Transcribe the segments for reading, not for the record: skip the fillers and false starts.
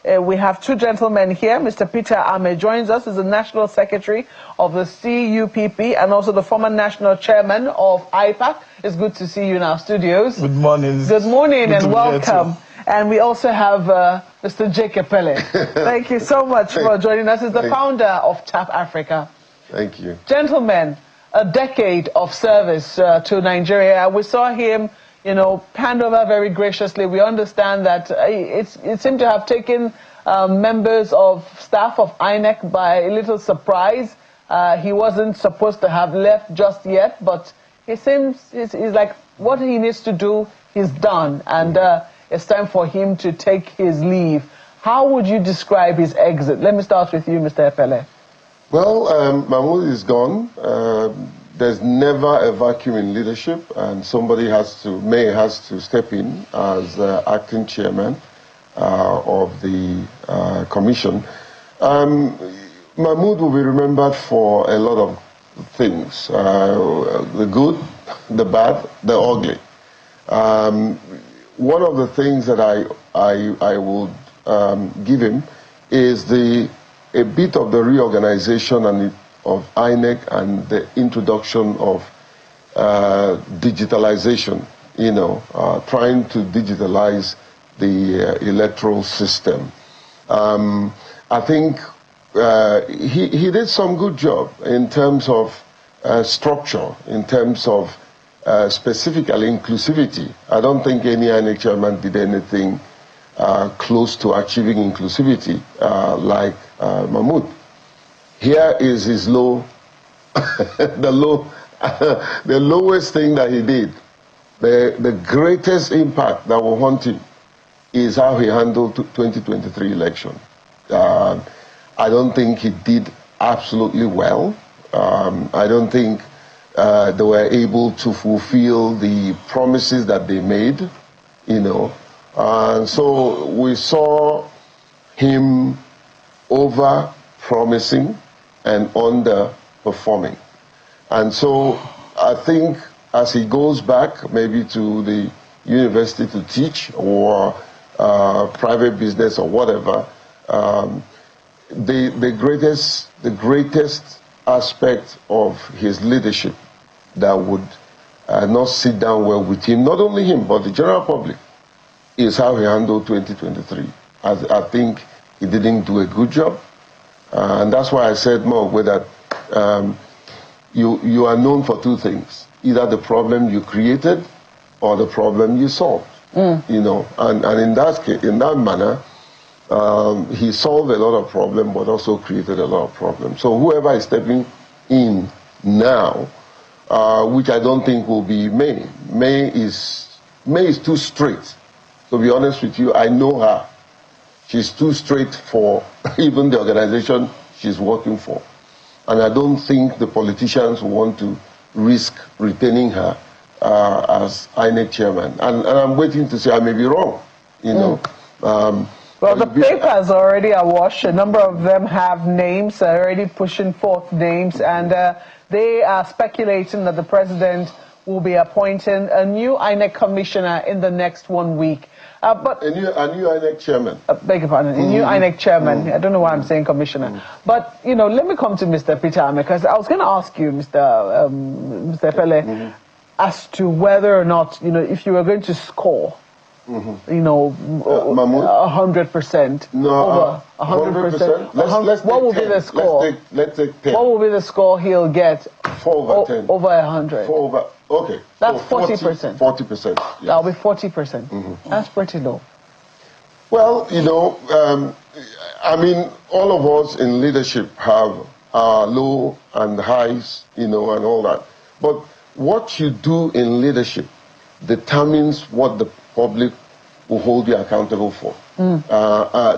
We have two gentlemen here. Mr. Peter Ameh joins us as the National Secretary of the CUPP and also the former National Chairman of IPAC. It's good to see you in our studios. Good morning. Good morning and welcome. And we also have Mr. Jake Epelle. Thank you so much for joining us. He's the founder of TAP Africa. Thank you. Gentlemen, a decade of service to Nigeria. We saw him, you know, hand over very graciously. We understand that it seemed to have taken members of staff of INEC by a little surprise. He wasn't supposed to have left just yet, but he seems, he's like, what he needs to do, he's done. And it's time for him to take his leave. How would you describe his exit? Let me start with you, Mr. Epelle. Well, Mahmud is gone. There's never a vacuum in leadership, and somebody May has to step in as acting chairman of the commission. Mahmud will be remembered for a lot of things, the good, the bad, the ugly. One of the things that I would give him is a bit of the reorganization of INEC and the introduction of digitalization, you know, trying to digitalize the electoral system. I think he did some good job in terms of structure, in terms of specifically inclusivity. I don't think any INEC chairman did anything close to achieving inclusivity like Mahmud. Here is his low, the lowest thing that he did. The greatest impact that will haunt him is how he handled the 2023 election. I don't think he did absolutely well. I don't think they were able to fulfill the promises that they made, you know. So we saw him over-promising and underperforming. And so I think as he goes back maybe to the university to teach or private business or whatever, the greatest aspect of his leadership that would not sit down well with him, not only him, but the general public, is how he handled 2023. I think he didn't do a good job. And that's why I said more that you are known for two things: either the problem you created or the problem you solved. You know, and in that case, in that manner, he solved a lot of problems, but also created a lot of problems. So whoever is stepping in now, which I don't think will be May. May is too straight. To be honest with you, I know her. She's too straight for even the organization she's working for. And I don't think the politicians want to risk retaining her as INEC chairman. And I'm waiting to see, I may be wrong, you know. Well, the papers are already awash. A number of them have names, already pushing forth names, and they are speculating that the president will be appointing a new INEC commissioner in the next 1 week. But a new INEC chairman. Beg your pardon, a new INEC chairman. I don't know why I'm saying commissioner. But, you know, let me come to Mr. Peter Ameh, because I was going to ask you, Mr. Epelle, as to whether or not, you know, if you were going to score, you know, 100%. No, over 100%. What will be the score? Let's take 10. What will be the score he'll get? 4 over 10. Over 100. 4 over. Okay. That's 40%. 40%. Yes. That'll be 40%. That's pretty low. Well, you know, I mean, all of us in leadership have low and highs, you know, and all that. But what you do in leadership determines what the public will hold you accountable for.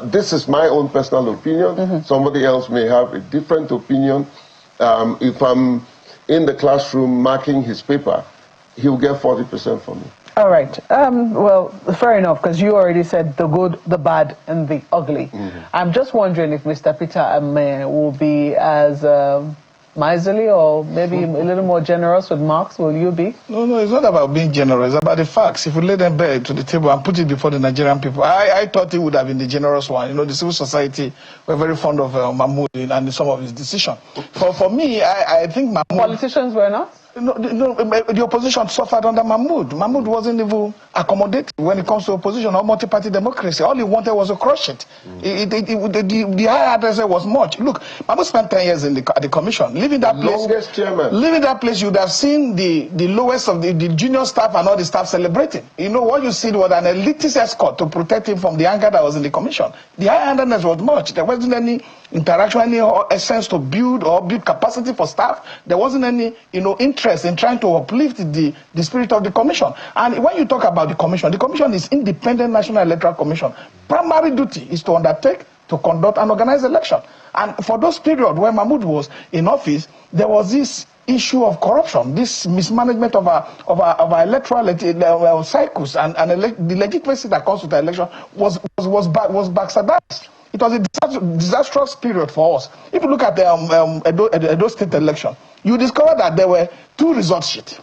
This is my own personal opinion. Somebody else may have a different opinion. If I'm in the classroom marking his paper, he'll get 40% from me. All right. Well, fair enough, because you already said the good, the bad, and the ugly. I'm just wondering if Mr. Peter Ameh will be as miserly or maybe a little more generous with marks will you be? No, it's not about being generous. It's about the facts. If we lay them bare to the table and put it before the Nigerian people, I thought it would have been the generous one. You know, the civil society were very fond of Mahmud and some of his decisions. For me, I think Mahmud... Politicians were not? No, the opposition suffered under Mahmud. Mahmud wasn't even accommodated when it comes to opposition or multi-party democracy. All he wanted was to crush it. The high adversary was much. Look, Mahmud spent 10 years at the commission. Leaving that place, longest chairman. Leaving that place, you'd have seen the lowest of the junior staff and all the staff celebrating. You know, what you see was an elitist escort to protect him from the anger that was in the commission. The high-handedness was much. There wasn't any interaction, any essence to build capacity for staff. There wasn't any, interest in trying to uplift the spirit of the commission. And when you talk about the commission is independent National Electoral Commission. Primary duty is to undertake, to conduct and organize election. And for those periods when Mahmud was in office, there was this issue of corruption, this mismanagement of our electoral cycles, and the legitimacy that comes with the election was backslided. It was a disastrous period for us. If you look at the Edo State election, you discover that there were 2 result sheets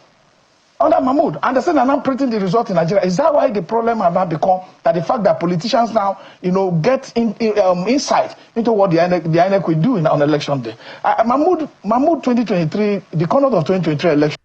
under Mahmud. And they said they're not printing the result in Nigeria. Is that why the problem has now become that the fact that politicians now, get insight into what the INEC will do on election day? Mahmud 2023, the conduct of 2023 election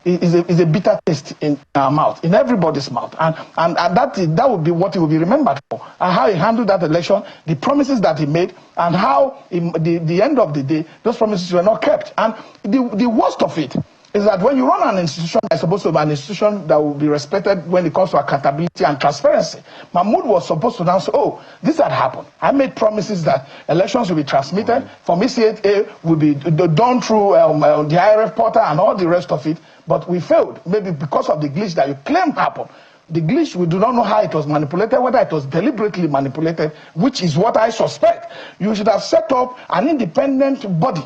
is a bitter taste in our mouth, in everybody's mouth, and that would be what he will be remembered for, and how he handled that election, the promises that he made, and how the end of the day those promises were not kept. And the worst of it is that when you run an institution that's supposed to be an institution that will be respected when it comes to accountability and transparency, Mahmud was supposed to now say, oh, this had happened. I made promises that elections will be transmitted, from ECA will be done through the IRF portal and all the rest of it, but we failed, maybe because of the glitch that you claim happened. The glitch, we do not know how it was manipulated, whether it was deliberately manipulated, which is what I suspect. You should have set up an independent body,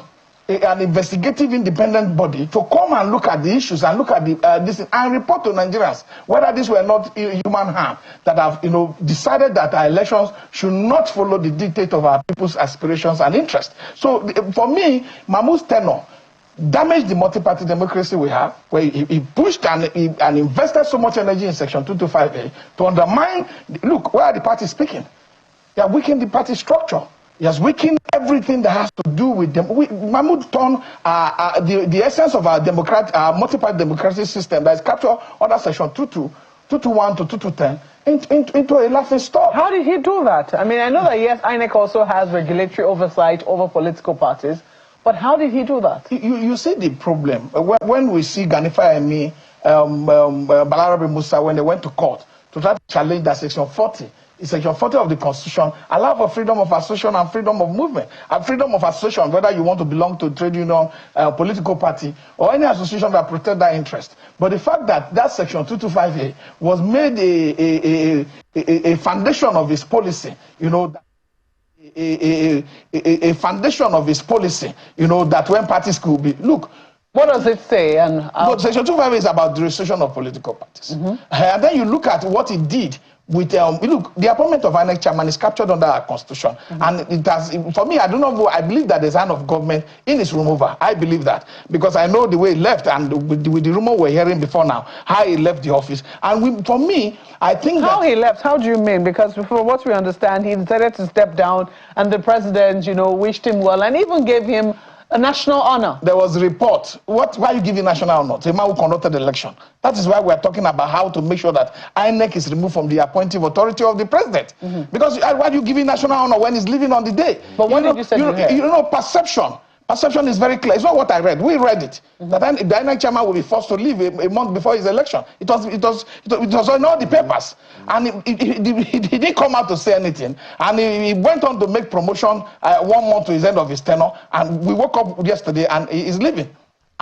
an investigative independent body, to come and look at the issues and look at this and report to Nigerians whether these were not human harm that have decided that our elections should not follow the dictate of our people's aspirations and interests. So for me, Mahmoud's tenure damaged the multi-party democracy we have, where he pushed and invested so much energy in Section 225A to undermine. Look, where are the parties speaking? They have weakened the party structure. He has weakened everything that has to do with them. Mahmud turned the essence of our multi-party democratic system that is captured under Section 221 to 2210 into a laughing stock. How did he do that? I mean, I know that, yes, INEC also has regulatory oversight over political parties, but how did he do that? You see the problem. When we see Ganifa Ameh, Balarabe Musa, when they went to court to try to challenge that Section 40, Section 40 of the Constitution allow for freedom of association and freedom of movement. And freedom of association, whether you want to belong to a trade union, political party, or any association that protect that interest. But the fact that that Section 225A was made a foundation of his policy, a foundation of his policy, that when parties could be... Look, what does it say? And Section 225A is about the registration of political parties. And then you look at what it did with, look, the appointment of INEC chairman is captured under our constitution. And it has, for me, I don't know, I believe that there's a hand of government in its removal. I believe that. Because I know the way he left, and with the rumor we're hearing before now, how he left the office. And for me, I think how he left, how do you mean? Because for what we understand, he decided to step down, and the president, wished him well, and even gave him a national honor. There was a report. Why are you giving national honor to a man who conducted the election? That is why we're talking about how to make sure that INEC is removed from the appointive authority of the president. Because why are you giving national honor when he's leaving on the day? But what did you say? Perception. Perception is very clear. It's not what I read. We read it. That the INEC chairman will be forced to leave a month before his election. It was on all the papers. And he didn't come out to say anything. And he went on to make promotion 1 month to his end of his tenure. And we woke up yesterday and he's leaving.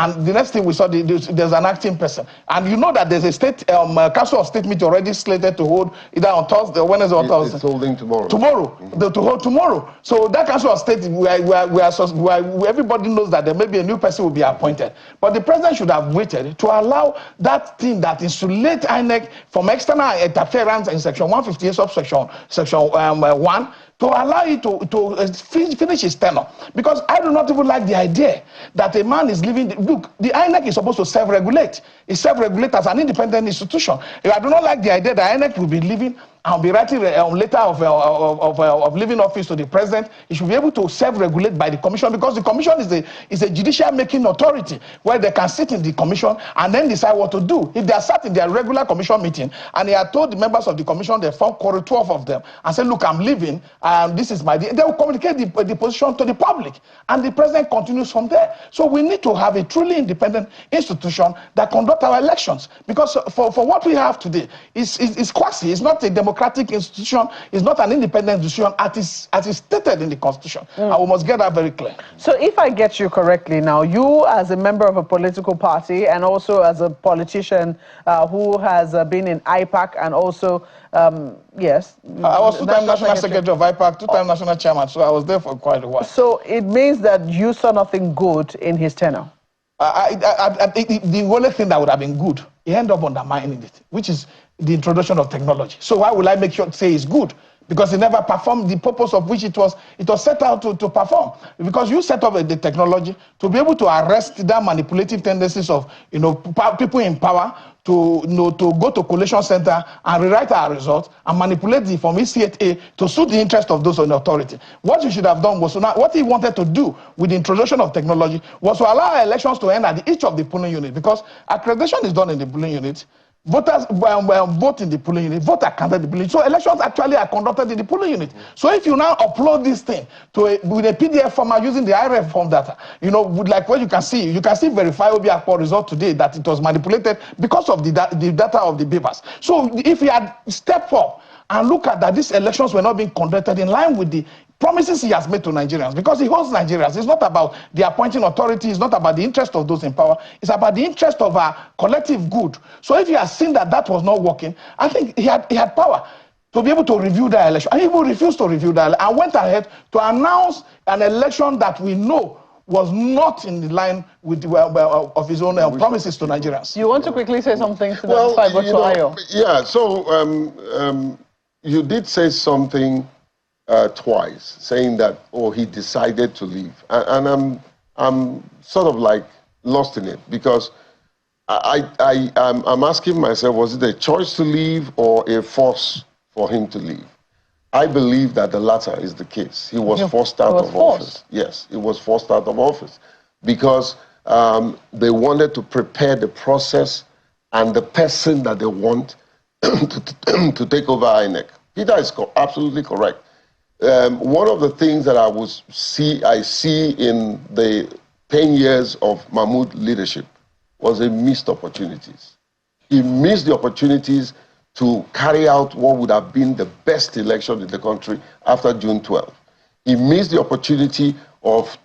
And the next thing we saw, there's an acting person. And you know that there's a state council of state meeting already slated to hold either on Thursday, Wednesday or Thursday. It's holding tomorrow. To hold tomorrow. So that council of state, everybody knows that there may be a new person will be appointed. But the president should have waited to allow that thing that insulates INEC from external interference in Section 158 subsection Section 1 to allow it to finish his tenure. Because I do not even like the idea that a man is leaving. Look, the INEC is supposed to self-regulate. It's self-regulate as an independent institution. I do not like the idea that INEC will be leaving and be writing a letter of leaving office to the president. It should be able to self-regulate by the commission, because the commission is a judicial making authority where they can sit in the commission and then decide what to do. If they are sat in their regular commission meeting and they are told the members of the commission, they form 12 of them, and say, look, I'm leaving, this is my deal. They will communicate the position to the public, and the president continues from there. So we need to have a truly independent institution that conduct our elections, because for what we have today is quasi. It's not a democratic institution. It's not an independent institution as is stated in the Constitution. And we must get that very clear. So if I get you correctly now, you as a member of a political party and also as a politician who has been in IPAC and also, yes. I was two-time National Secretary of IPAC, two-time National Chairman, so I was there for quite a while. So it means that you saw nothing good in his tenure? The only thing that would have been good, he ended up undermining it, which is the introduction of technology. So why will I make sure to say it's good? Because it never performed the purpose of which it was set out to perform. Because you set up the technology to be able to arrest that manipulative tendencies of people in power to go to collation center and rewrite our results and manipulate the from ECA to suit the interest of those in authority. What you should have done was what he wanted to do with the introduction of technology was to allow elections to end at each of the polling units, because accreditation is done in the polling unit. Voters vote in the polling unit, vote are counted in the polling unit. So elections actually are conducted in the polling unit. So if you now upload this thing with a PDF format using the IRF form data, like what you can see verifiable Epelle result today that it was manipulated because of the data of the beavers. So if he had stepped up and look at that these elections were not being conducted in line with the promises he has made to Nigerians, because he holds Nigerians. It's not about the appointing authority. It's not about the interest of those in power. It's about the interest of our collective good. So if he has seen that was not working, I think he had power to be able to review the election. And he will refuse to review that and went ahead to announce an election that we know was not in line with of his own promises to Nigerians. You want to quickly say something to that? Yeah, so you did say something twice, saying that, he decided to leave. And I'm sort of like lost in it, because I'm asking myself, was it a choice to leave or a force for him to leave? I believe that the latter is the case. He was forced out of office. Yes, he was forced out of office because they wanted to prepare the process and the person that they want to take over INEC. Peter is absolutely correct. One of the things that I see in the 10 years of Mahmud leadership was a missed opportunities. He missed the opportunities to carry out what would have been the best election in the country after June 12. He missed the opportunity of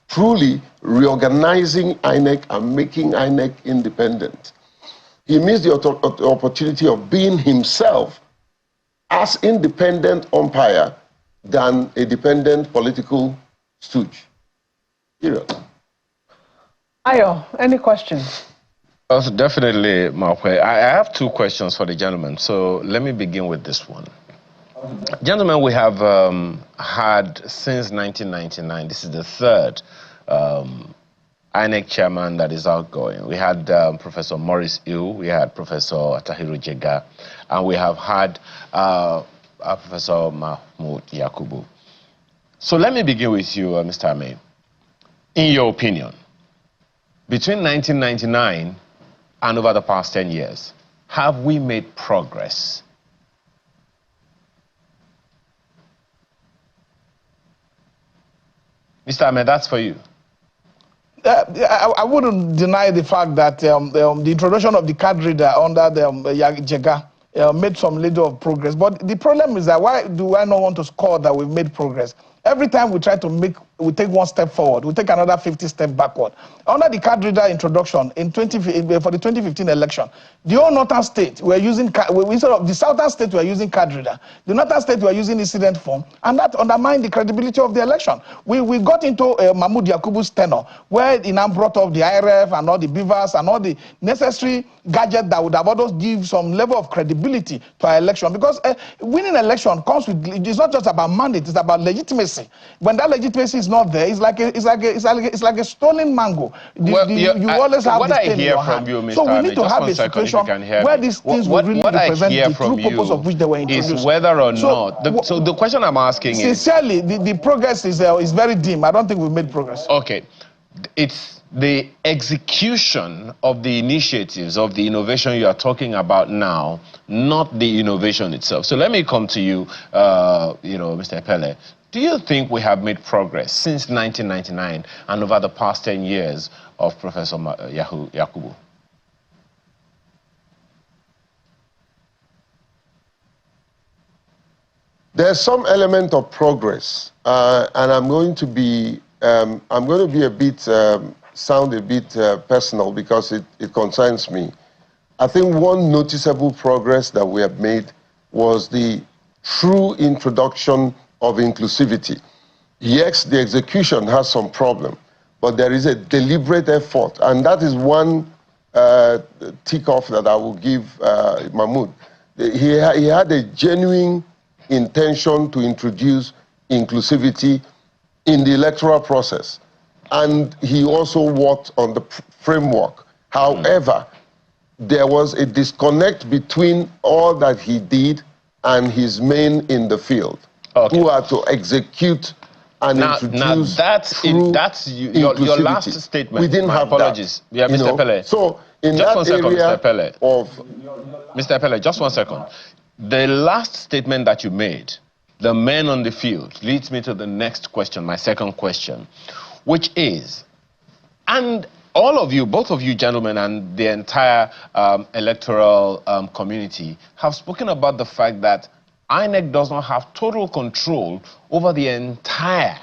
truly reorganizing INEC and making INEC independent. He missed the opportunity of being himself as independent umpire than a dependent political stooge. Period. Ayo, any questions? Definitely, Mahmud. I have two questions for the gentleman. So let me begin with this one. Gentlemen, we have had since 1999, this is the third INEC chairman that is outgoing. We had Professor Maurice Iu, we had Professor Tahiru Jega, and we have had Professor Mahmud Yakubu. So let me begin with you, Mr. Ameh. In your opinion, between 1999 and over the past 10 years, have we made progress? Mr. Ameh, that's for you. I wouldn't deny the fact that the introduction of the card reader under the Jega made some little of progress. But the problem is that why do I not want to score that we've made progress? Every time we try to take one step forward, we take another 50 steps backward. Under the card reader introduction for the 2015 election, the whole northern state were using instead of the southern state were using card reader. The northern state were using incident form, and that undermined the credibility of the election. We got into Mahmud Yakubu's tenure, where he now brought up the IRF and all the beavers and all the necessary gadgets that would have always give some level of credibility credibility to our election, because winning election comes with, it's not just about mandate, it's about legitimacy. When that legitimacy is not there, it's like a stolen mango. You always have this thing in your hand. So we need to have a situation where these things will really represent the true purpose of which they were introduced. Is whether or not. So the question I'm asking is, sincerely, the progress is very dim. I don't think we've made progress. Okay, it's the execution of the initiatives, of the innovation you are talking about now, not the innovation itself. So let me come to you, Mr. Epelle. Do you think we have made progress since 1999 and over the past 10 years of Professor Yakubu? There's some element of progress, and I'm going to be a bit sound a bit personal because it concerns me. I think one noticeable progress that we have made was the true introduction of inclusivity. Yes, the execution has some problem, but there is a deliberate effort, and that is one tick off that I will give Mahmud. He had a genuine intention to introduce inclusivity in the electoral process, and he also worked on the framework. However, there was a disconnect between all that he did and his men in the field, who are to execute and introduce that's your last statement. We didn't have apologies. That, yeah, Mr. Epelle. So in just that one second, area Mr. Epelle. Mr. Epelle, just 1 second. The last statement that you made, the men on the field, leads me to the next question, my second question, which is, and all of you, both of you gentlemen and the entire electoral community have spoken about the fact that INEC does not have total control over the entire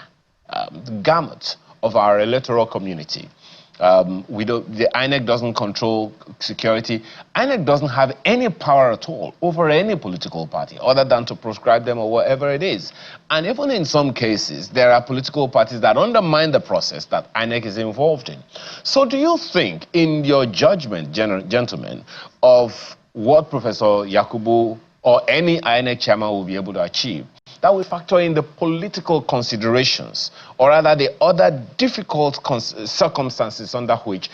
gamut of our electoral community. The INEC doesn't control security. INEC doesn't have any power at all over any political party other than to proscribe them or whatever it is. And even in some cases, there are political parties that undermine the process that INEC is involved in. So do you think, in your judgment, gentlemen, of what Professor Yakubu or any INEC chairman will be able to achieve, that will factor in the political considerations, or rather the other difficult circumstances under which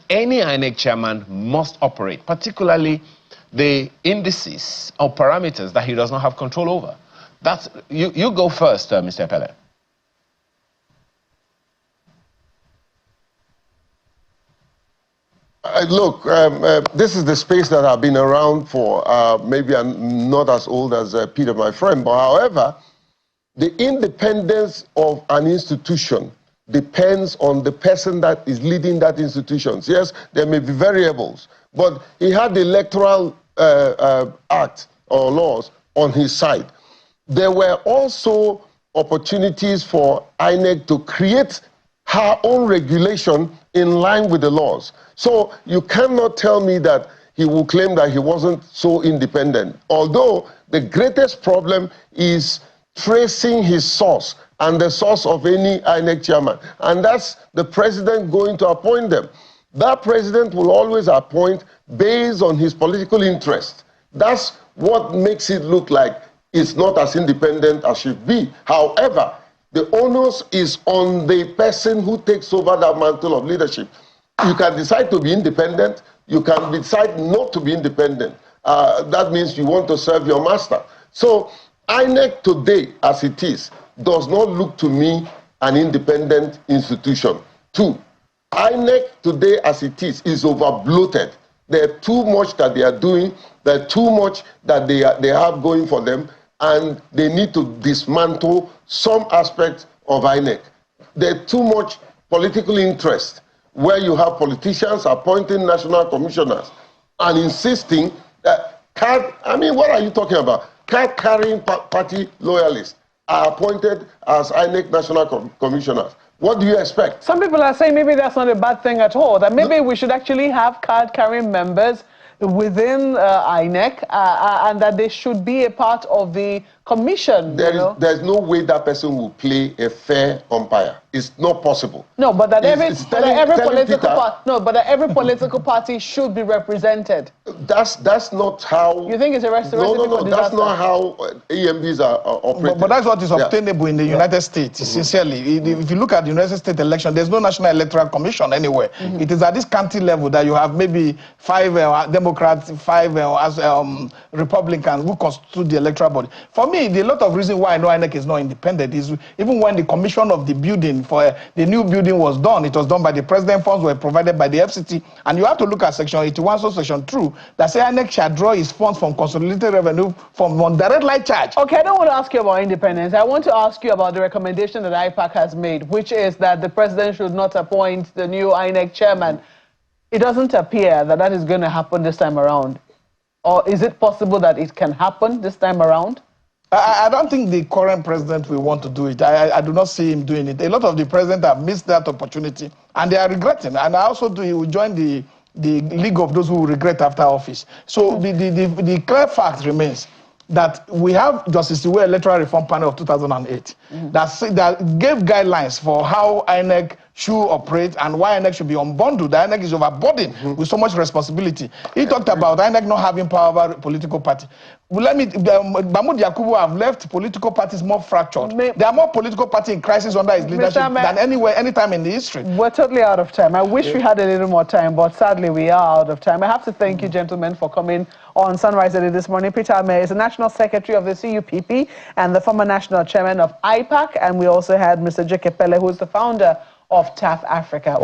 any INEC chairman must operate, particularly the indices or parameters that he does not have control over? That's, you go first, Mr. Epelle. Look, this is the space that I've been around for. Maybe I'm not as old as Peter, my friend, but however, the independence of an institution depends on the person that is leading that institution. Yes, there may be variables, but he had the electoral act or laws on his side. There were also opportunities for INEC to create her own regulation in line with the laws. So you cannot tell me that he will claim that he wasn't so independent. Although the greatest problem is tracing his source and the source of any INEC chairman. And that's the president going to appoint them. That president will always appoint based on his political interest. That's what makes it look like it's not as independent as should be. However, the onus is on the person who takes over that mantle of leadership. You can decide to be independent. You can decide not to be independent. That means you want to serve your master. So INEC today, as it is, does not look to me an independent institution. 2, INEC today, as it is over-bloated. There's too much that they are doing. There's too much that they have going for them, and they need to dismantle some aspects of INEC. There's too much political interest, where you have politicians appointing national commissioners and insisting that what are you talking about? Card-carrying party loyalists are appointed as INEC national commissioners. What do you expect? Some people are saying maybe that's not a bad thing at all, that maybe we should actually have card-carrying members within INEC, and that they should be a part of the commission. There's no way that person will play a fair umpire. It's not possible. No, but that every political party should be represented. That's not how. You think it's a recipe for disaster? That's not how AMBs are operated. But that's what is obtainable in the United States. Sincerely, if you look at the United States election, there's no National Electoral Commission anywhere. It is at this county level that you have maybe 5 Democrats, 5 Republicans who constitute the electoral body. For me, a lot of reasons why I know INEC is not independent is even when the commission of the building for the new building was done, it was done by the president. Funds were provided by the FCT, and you have to look at section 81, so section 2, that say INEC shall draw its funds from consolidated revenue from non-direct light charge. Okay, I don't want to ask you about independence. I want to ask you about the recommendation that IPAC has made, which is that the president should not appoint the new INEC chairman. It doesn't appear that that is going to happen this time around. Or is it possible that it can happen this time around? I don't think the current president will want to do it. I do not see him doing it. A lot of the presidents have missed that opportunity, and they are regretting. And I also do. He will join the league of those who regret after office. So the clear fact remains that we have Justice Iwe Electoral Reform Panel of 2008 that gave guidelines for how INEC should operate and why INEC should be unbundled. The INEC is overburdened with so much responsibility. He talked about INEC not having power over political party. Well, Mahmud Yakubu have left political parties more fractured. There are more political parties in crisis under his leadership than any time in the history. We're totally out of time. I wish we had a little more time, but sadly we are out of time. I have to thank you, gentlemen, for coming on Sunrise Daily this morning. Peter Ameh is the National Secretary of the CUPP and the former National Chairman of IPAC, and we also had Mr. Epelle, who is the founder of TAF Africa.